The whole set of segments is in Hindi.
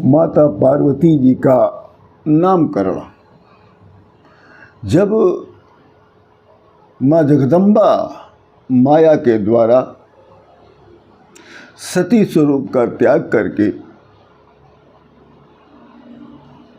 माता पार्वती जी का नामकरण। जब माँ जगदम्बा माया के द्वारा सती स्वरूप का त्याग करके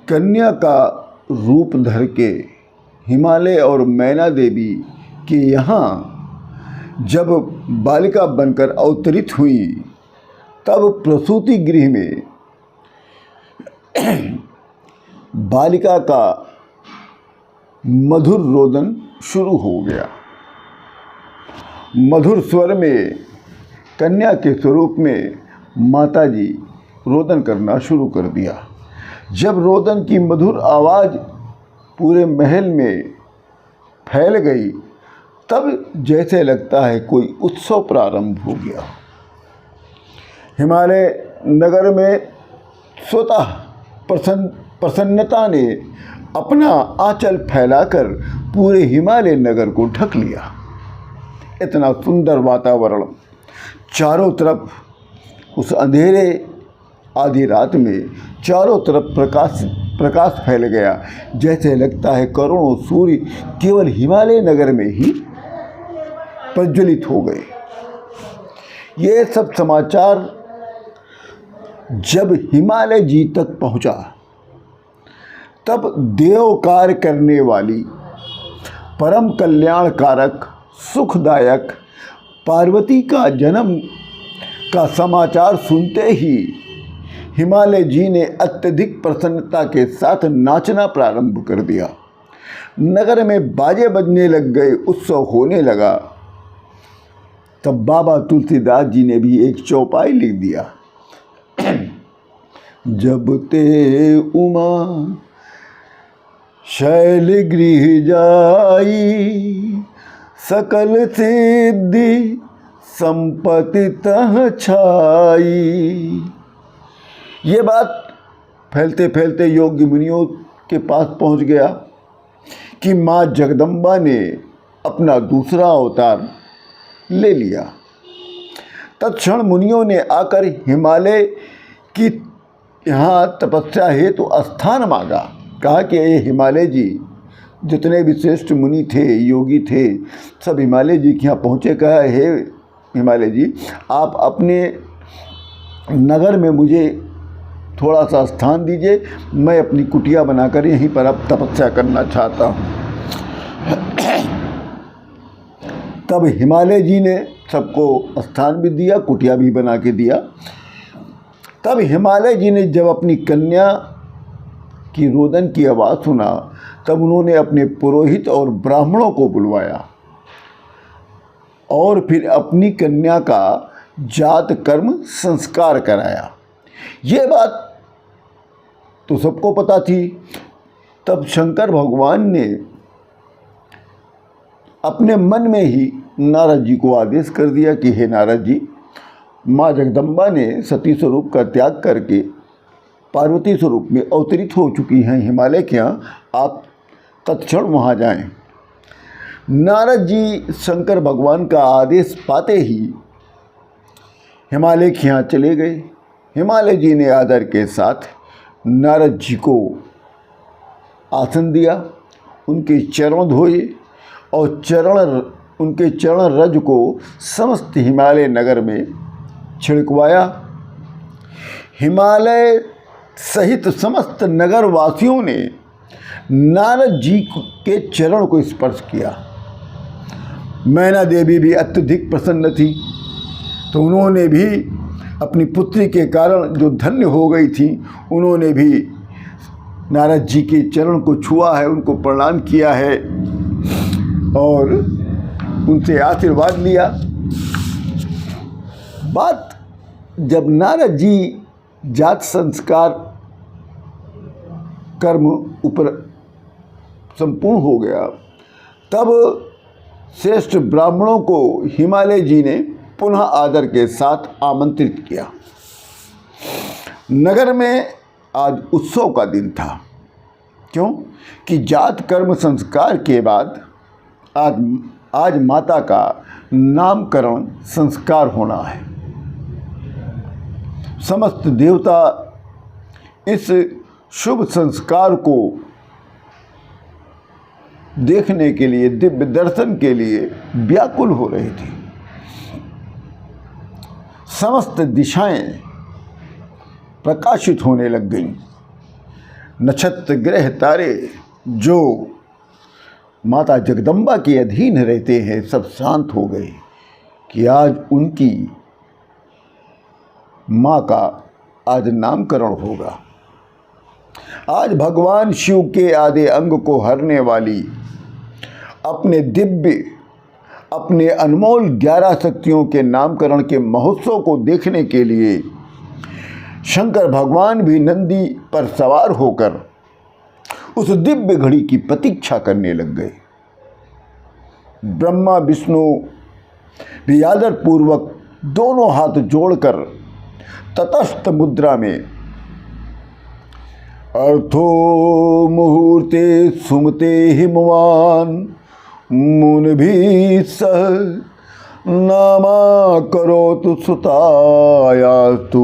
कन्या का रूप धर के हिमालय और मैना देवी के यहाँ जब बालिका बनकर अवतरित हुई, तब प्रसूति गृह में बालिका का मधुर रोदन शुरू हो गया। मधुर स्वर में कन्या के स्वरूप में माताजी रोदन करना शुरू कर दिया। जब रोदन की मधुर आवाज़ पूरे महल में फैल गई, तब जैसे लगता है कोई उत्सव प्रारंभ हो गया। हिमालय नगर में स्वतः प्रसन्नता ने अपना आंचल फैलाकर पूरे हिमालय नगर को ढक लिया। इतना सुंदर वातावरण, चारों तरफ उस अंधेरे आधी रात में चारों तरफ प्रकाश फैल गया। जैसे लगता है करोड़ों सूर्य केवल हिमालय नगर में ही प्रज्वलित हो गए। ये सब समाचार जब हिमालय जी तक पहुंचा, तब देव कार्य करने वाली परम कल्याणकारक सुखदायक पार्वती का जन्म का समाचार सुनते ही हिमालय जी ने अत्यधिक प्रसन्नता के साथ नाचना प्रारंभ कर दिया। नगर में बाजे बजने लग गए, उत्सव होने लगा। तब बाबा तुलसीदास जी ने भी एक चौपाई लिख दिया। जब ते उमा शैल गृह जाई, सकल सिद्धि संपत्ति तह छाई। ये बात फैलते फैलते योग्य मुनियों के पास पहुंच गया कि माँ जगदम्बा ने अपना दूसरा अवतार ले लिया। तत्क्षण मुनियों ने आकर हिमालय की यहाँ तपस्या हेतु तो स्थान मांगा। कहा कि ये हिमालय जी, जितने भी श्रेष्ठ मुनि थे, योगी थे, सब हिमालय जी के यहाँ पहुँचे। कहा, हे हिमालय जी, आप अपने नगर में मुझे थोड़ा सा स्थान दीजिए, मैं अपनी कुटिया बनाकर यहीं पर अब तपस्या करना चाहता हूँ। तब हिमालय जी ने सबको स्थान भी दिया, कुटिया भी बना के दिया। तब हिमालय जी ने जब अपनी कन्या की रोदन की आवाज़ सुना, तब उन्होंने अपने पुरोहित और ब्राह्मणों को बुलवाया और फिर अपनी कन्या का जात कर्म संस्कार कराया। ये बात तो सबको पता थी। तब शंकर भगवान ने अपने मन में ही नारद जी को आदेश कर दिया कि हे नारद जी, माँ जगदम्बा ने सती स्वरूप का त्याग करके पार्वती स्वरूप में अवतरित हो चुकी हैं हिमालय के यहाँ, आप तत्क्षण वहाँ जाएं। नारद जी शंकर भगवान का आदेश पाते ही हिमालय के यहाँ चले गए। हिमालय जी ने आदर के साथ नारद जी को आसन दिया, उनके चरण धोए और उनके चरण रज को समस्त हिमालय नगर में छिड़कवाया। हिमालय सहित समस्त नगर वासियों ने नारद जी के चरण को स्पर्श किया। मैना देवी भी अत्यधिक प्रसन्न थी, तो उन्होंने भी अपनी पुत्री के कारण जो धन्य हो गई थी, उन्होंने भी नारद जी के चरण को छुआ है, उनको प्रणाम किया है और उनसे आशीर्वाद लिया। बात जब नारद जी जात संस्कार कर्म ऊपर संपूर्ण हो गया, तब श्रेष्ठ ब्राह्मणों को हिमालय जी ने पुनः आदर के साथ आमंत्रित किया। नगर में आज उत्सव का दिन था। क्यों? कि जात कर्म संस्कार के बाद आज माता का नामकरण संस्कार होना है। समस्त देवता इस शुभ संस्कार को देखने के लिए, दिव्य दर्शन के लिए व्याकुल हो रही थी। समस्त दिशाएं प्रकाशित होने लग गईं। नक्षत्र ग्रह तारे जो माता जगदम्बा के अधीन रहते हैं सब शांत हो गए कि आज उनकी माँ का आज नामकरण होगा। आज भगवान शिव के आधे अंग को हरने वाली अपने दिव्य, अपने अनमोल 11 शक्तियों के नामकरण के महोत्सव को देखने के लिए शंकर भगवान भी नंदी पर सवार होकर उस दिव्य घड़ी की प्रतीक्षा करने लग गए। ब्रह्मा विष्णु भी आदरपूर्वक दोनों हाथ जोड़कर तटस्थ मुद्रा में अर्थो मुहूर्ते सुमते हिमवान मुन भी सह नामा करोतु सुतायास्तु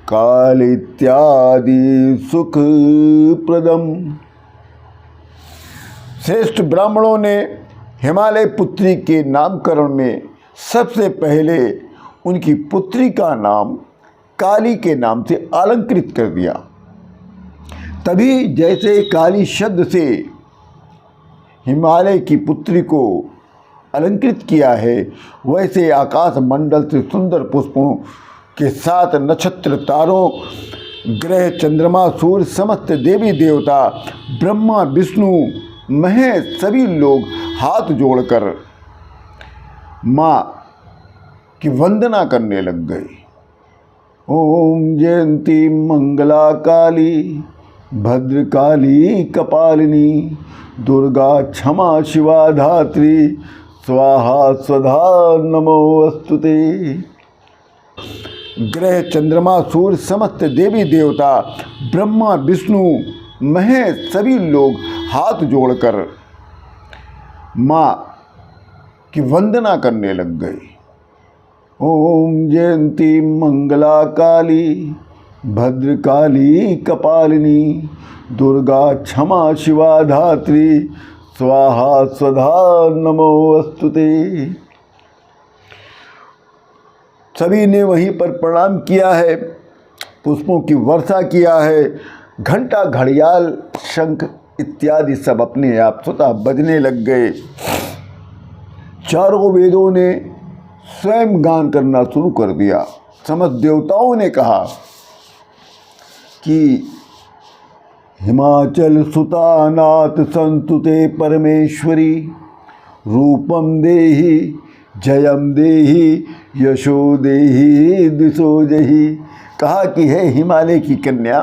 काल इत्यादि सुख प्रदम। श्रेष्ठ ब्राह्मणों ने हिमालय पुत्री के नामकरण में सबसे पहले उनकी पुत्री का नाम काली के नाम से अलंकृत कर दिया। तभी जैसे काली शब्द से हिमालय की पुत्री को अलंकृत किया है, वैसे आकाश मंडल से सुंदर पुष्पों के साथ नक्षत्र, तारों, ग्रह, चंद्रमा, सूर्य, समस्त देवी देवता, ब्रह्मा, विष्णु, महेश सभी लोग हाथ जोड़कर माँ की वंदना करने लग गए। ओम जयंती मंगला काली भद्रकाली कपालिनी दुर्गा क्षमा शिवा धात्री स्वाहा स्वधा नमोस्तुते। ग्रह, चंद्रमा, सूर्य, समस्त देवी देवता, ब्रह्मा, विष्णु, महेश सभी लोग हाथ जोड़कर माँ की वंदना करने लग गए। ओम जयंती मंगला काली भद्रकाली कपालिनी दुर्गा क्षमा शिवा धात्री स्वाहा स्वधा नमोस्तुते। सभी ने वहीं पर प्रणाम किया है, पुष्पों की वर्षा किया है, घंटा, घड़ियाल, शंख इत्यादि सब अपने आप स्वतः बजने लग गए। चारों वेदों ने स्वयं गान करना शुरू कर दिया। समस्त देवताओं ने कहा कि हिमाचल सुतानाथ संतुते परमेश्वरी रूपम देहि जयम देहि यशो देहि दिशो जहि। कहा कि है हिमालय की कन्या,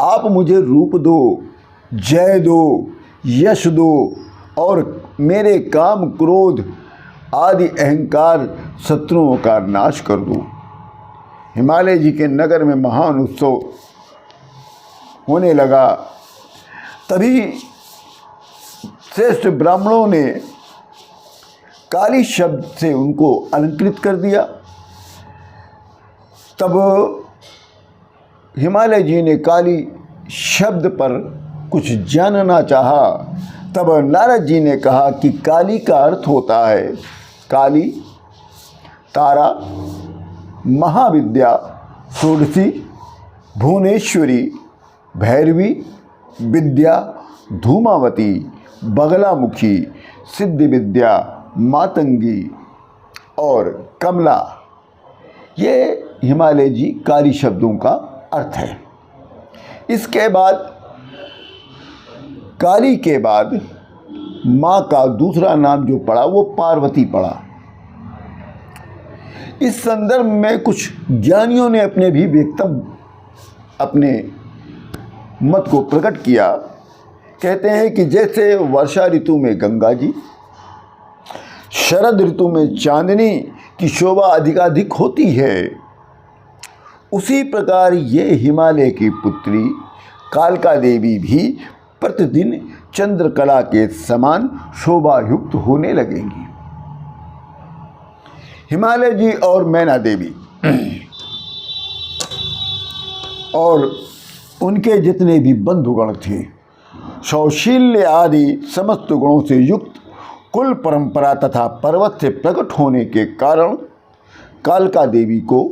आप मुझे रूप दो, जय दो, यश दो और मेरे काम, क्रोध आदि अहंकार शत्रुओं का नाश कर दो। हिमालय जी के नगर में महान उत्सव होने लगा। तभी श्रेष्ठ ब्राह्मणों ने काली शब्द से उनको अलंकृत कर दिया। तब हिमालय जी ने काली शब्द पर कुछ जानना चाहा। तब नारद जी ने कहा कि काली का अर्थ होता है काली, तारा, महाविद्या, षोडशी, भुवनेश्वरी, भैरवी, विद्या, धूमावती, बगलामुखी, सिद्धि विद्या, मातंगी और कमला। ये हिमालय जी काली शब्दों का अर्थ है। इसके बाद काली के बाद माँ का दूसरा नाम जो पड़ा वो पार्वती पड़ा। इस संदर्भ में कुछ ज्ञानियों ने अपने भी अपने मत को प्रकट किया। कहते हैं कि जैसे वर्षा ऋतु में गंगा जी, शरद ऋतु में चांदनी की शोभा अधिकाधिक होती है, उसी प्रकार ये हिमालय की पुत्री कालका देवी भी प्रतिदिन चंद्रकला के समान शोभायुक्त होने लगेंगी। हिमालय जी और मैना देवी और उनके जितने भी बंधुगण थे, सौशील्य आदि समस्त गुणों से युक्त, कुल परंपरा तथा पर्वत से प्रकट होने के कारण कालिका देवी को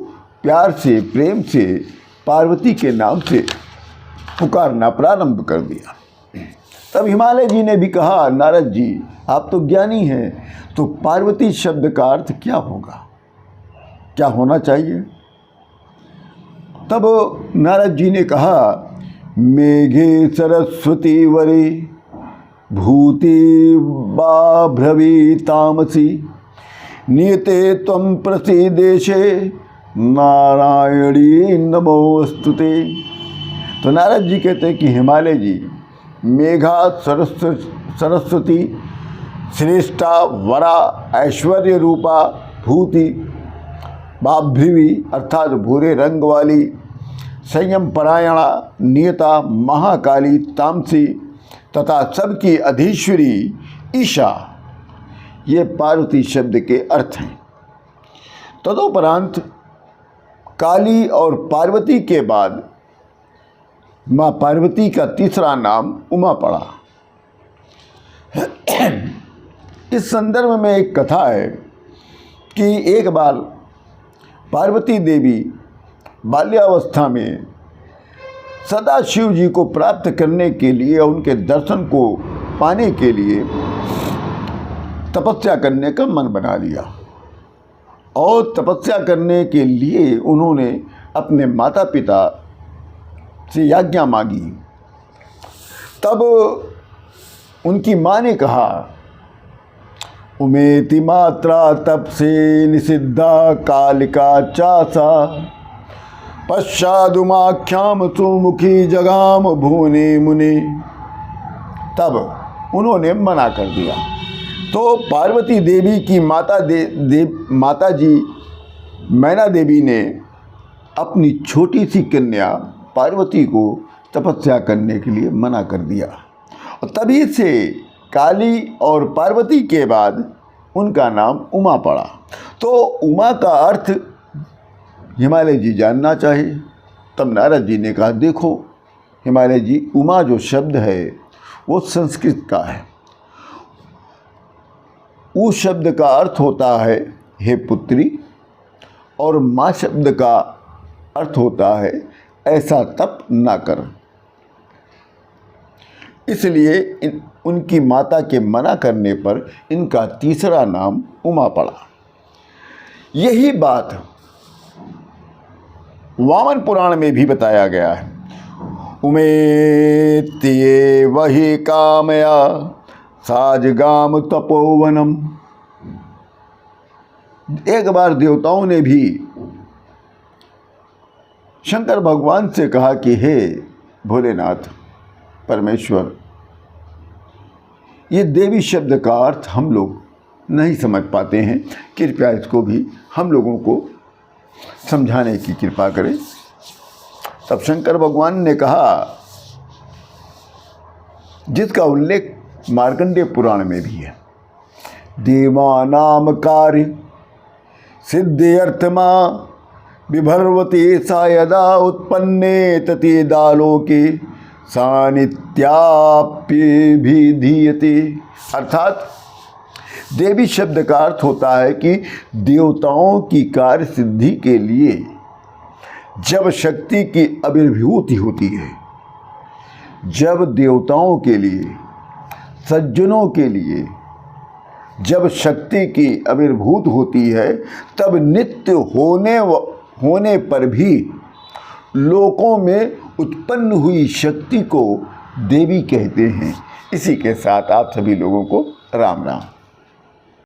प्यार से, प्रेम से पार्वती के नाम से पुकारना प्रारंभ कर दिया। तब हिमालय जी ने भी कहा, नारद जी आप तो ज्ञानी हैं, तो पार्वती शब्द का अर्थ क्या होगा, क्या होना चाहिए? तब नारद जी ने कहा, मेघे सरस्वती वरे भूति बाभ्रवी तामसी नियते त्वं प्रसीदेशे नारायणी नमोस्तुते। तो नारद जी कहते हैं कि हिमालय जी, मेघा सरस्वती, श्रेष्ठा, वरा, ऐश्वर्य रूपा, भूति, बाभ्रवी अर्थात भूरे रंग वाली, संयम परायणा, नियता, महाकाली, तामसी तथा सबकी अधीश्वरी ईशा, ये पार्वती शब्द के अर्थ हैं। तदोपरांत काली और पार्वती के बाद माँ पार्वती का तीसरा नाम उमा पड़ा। इस संदर्भ में एक कथा है कि एक बार पार्वती देवी बाल्यावस्था में सदा शिव जी को प्राप्त करने के लिए, उनके दर्शन को पाने के लिए तपस्या करने का मन बना लिया और तपस्या करने के लिए उन्होंने अपने माता पिता से आज्ञा मांगी। तब उनकी माँ ने कहा, उमेति मात्रा तप से निषिद्धा कालिका चासा पश्चादुमाख्याम सुमुखी जगाम भुवने मुने। तब उन्होंने मना कर दिया। तो पार्वती देवी की माता जी मैना देवी ने अपनी छोटी सी कन्या पार्वती को तपस्या करने के लिए मना कर दिया और तभी से काली और पार्वती के बाद उनका नाम उमा पड़ा। तो उमा का अर्थ हिमालय जी जानना चाहिए। तब नारद जी ने कहा, देखो हिमालय जी, उमा जो शब्द है वो संस्कृत का है। उ शब्द का अर्थ होता है हे पुत्री, और माँ शब्द का अर्थ होता है ऐसा तप ना कर। इसलिए उनकी माता के मना करने पर इनका तीसरा नाम उमा पड़ा। यही बात वामन पुराण में भी बताया गया है। उमेत्ये वही कामया साजगाम तपोवनम। एक बार देवताओं ने भी शंकर भगवान से कहा कि हे भोलेनाथ परमेश्वर, ये देवी शब्द का अर्थ हम लोग नहीं समझ पाते हैं, कृपया इसको भी हम लोगों को समझाने की कृपा करें। तब शंकर भगवान ने कहा, जिसका उल्लेख मार्कंडेय पुराण में भी है, देवानाम कार्य सिद्ध्यर्थमा विभर्वते सा यदा उत्पन्ने ततेदालोके सानित्याप्यभिधीयते। अर्थात देवी शब्द का अर्थ होता है कि देवताओं की कार्य सिद्धि के लिए जब शक्ति की आविर्भूति होती है, जब देवताओं के लिए, सज्जनों के लिए जब शक्ति की आविर्भूत होती है, तब नित्य होने पर भी लोकों में उत्पन्न हुई शक्ति को देवी कहते हैं। इसी के साथ आप सभी लोगों को राम राम।